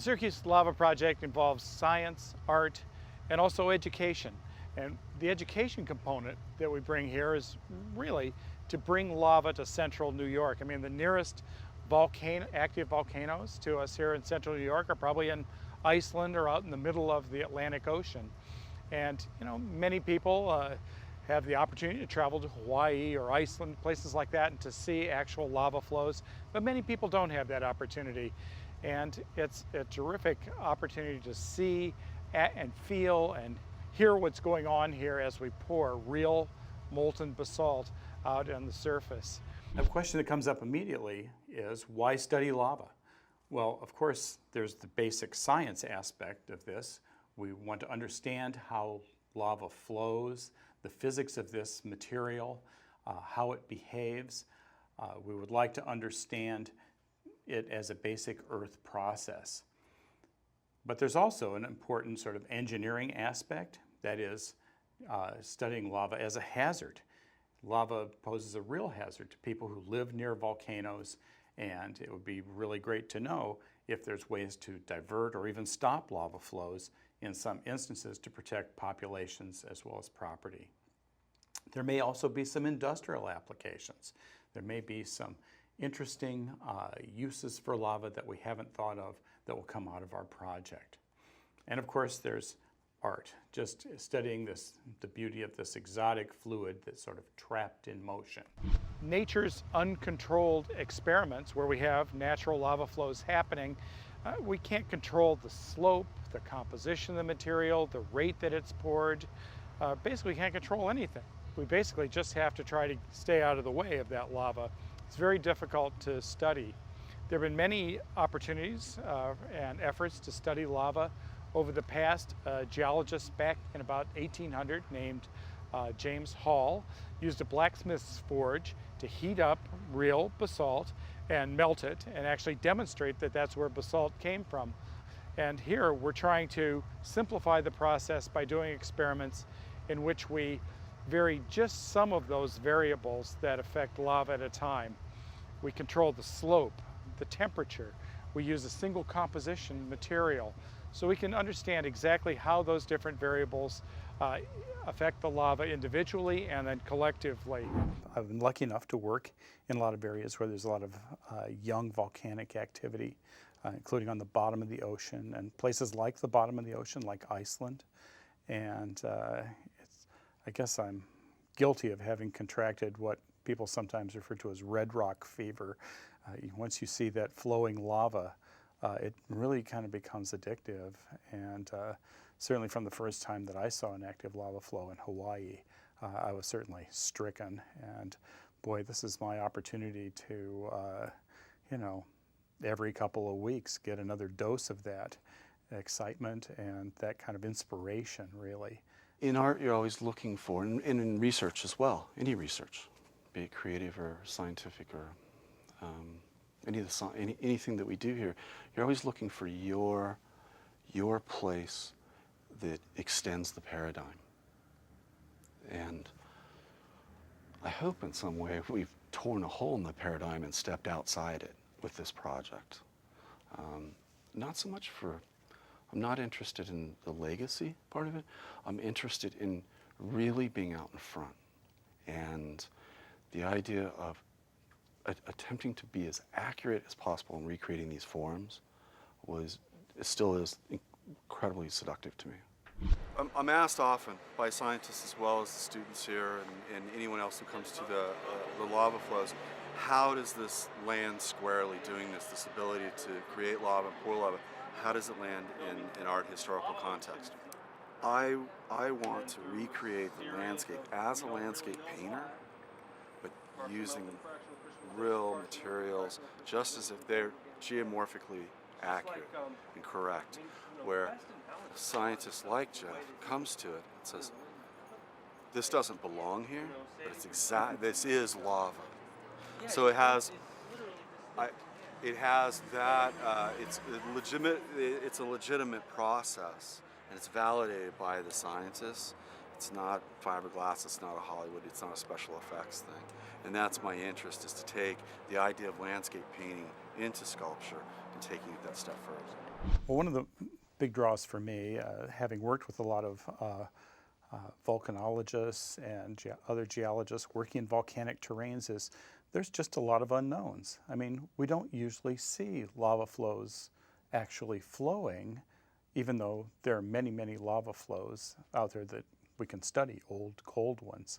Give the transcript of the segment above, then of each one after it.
Circus Lava Project involves science, art, and also education. And the education component that we bring here is really to bring lava to central New York. I mean, the nearest active volcanoes to us here in central New York are probably in Iceland or out in the middle of the Atlantic Ocean. And many people have the opportunity to travel to Hawaii or Iceland, places like that, and to see actual lava flows. But many people don't have that opportunity. And it's a terrific opportunity to see and feel and hear what's going on here as we pour real molten basalt out on the surface. A question that comes up immediately is, why study lava? Well, of course, there's the basic science aspect of this. We want to understand how lava flows, the physics of this material, how it behaves. We would like to understand it as a basic earth process. But there's also an important sort of engineering aspect, that is studying lava as a hazard. Lava poses a real hazard to people who live near volcanoes, and it would be really great to know if there's ways to divert or even stop lava flows in some instances to protect populations as well as property. There may also be some industrial applications. There may be some interesting uses for lava that we haven't thought of that will come out of our project. And of course, there's art, just studying the beauty of this exotic fluid that's sort of trapped in motion. Nature's uncontrolled experiments, where we have natural lava flows happening, we can't control the slope, the composition of the material, the rate that it's poured. Basically, we can't control anything. We basically just have to try to stay out of the way of that lava. It's very difficult to study. There have been many opportunities and efforts to study lava over the past. Geologists back in about 1800 named James Hall used a blacksmith's forge to heat up real basalt and melt it and actually demonstrate that that's where basalt came from. And here we're trying to simplify the process by doing experiments in which we vary just some of those variables that affect lava at a time. We control the slope, the temperature. We use a single composition material, so we can understand exactly how those different variables affect the lava individually and then collectively. I've been lucky enough to work in a lot of areas where there's a lot of young volcanic activity, including on the bottom of the ocean and places like the bottom of the ocean, like Iceland. And I guess I'm guilty of having contracted what people sometimes refer to as red rock fever. Once you see that flowing lava, it really kind of becomes addictive. And certainly from the first time that I saw an active lava flow in Hawaii, I was certainly stricken. And boy, this is my opportunity to, every couple of weeks get another dose of that excitement and that kind of inspiration, really. In art, you're always looking for, and in research as well, any research, be it creative or scientific or anything that we do here, you're always looking for your place that extends the paradigm. And I hope in some way we've torn a hole in the paradigm and stepped outside it with this project. Not so much I'm not interested in the legacy part of it. I'm interested in really being out in front. And the idea of attempting to be as accurate as possible in recreating these forms still is incredibly seductive to me. I'm asked often by scientists as well as the students here and anyone else who comes to the lava flows, how does this land squarely doing this ability to create lava and pour lava, how does it land in art historical context? I want to recreate the landscape as a landscape painter, but using real materials just as if they're geomorphically accurate and correct, where a scientist like Jeff comes to it and says, this doesn't belong here, but this is lava. So it has that, it's a legitimate process, and it's validated by the scientists. It's not fiberglass, it's not a Hollywood, it's not a special effects thing. And that's my interest, is to take the idea of landscape painting into sculpture and taking it that step further. Well, one of the big draws for me, having worked with a lot of volcanologists and other geologists working in volcanic terrains, is there's just a lot of unknowns. I mean, we don't usually see lava flows actually flowing, even though there are many, many lava flows out there that we can study, old, cold ones.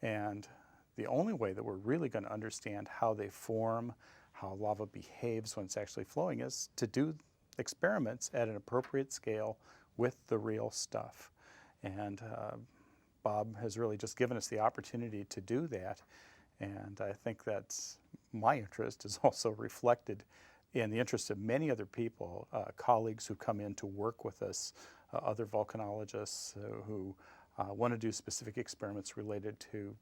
And the only way that we're really going to understand how they form, how lava behaves when it's actually flowing, is to do experiments at an appropriate scale with the real stuff. And Bob has really just given us the opportunity to do that. And I think that's my interest is also reflected in the interest of many other people, colleagues who come in to work with us, other volcanologists who want to do specific experiments related to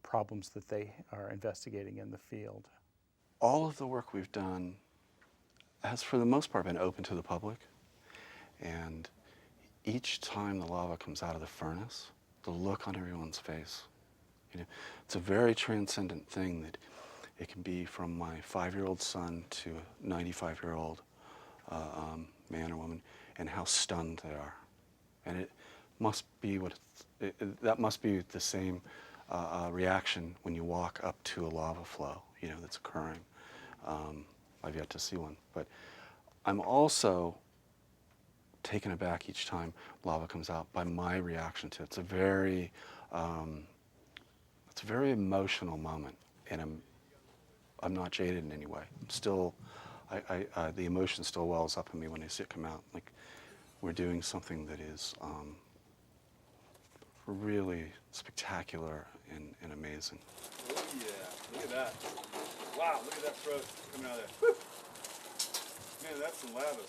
problems that they are investigating in the field. All of the work we've done has, for the most part, been open to the public. And each time the lava comes out of the furnace, the look on everyone's face, it's a very transcendent thing that it can be from my 5-year-old son to a 95-year-old man or woman, and how stunned they are. And it must be that must be the same reaction when you walk up to a lava flow, that's occurring. I've yet to see one, but I'm also taken aback each time lava comes out by my reaction to it. It's a very emotional moment, and I'm not jaded in any way. I'm still, the emotion still wells up in me when I see it come out. Like we're doing something that is really spectacular and amazing. Oh yeah, look at that. Wow, look at that throat coming out of there. Woo. Man, that's some lavas.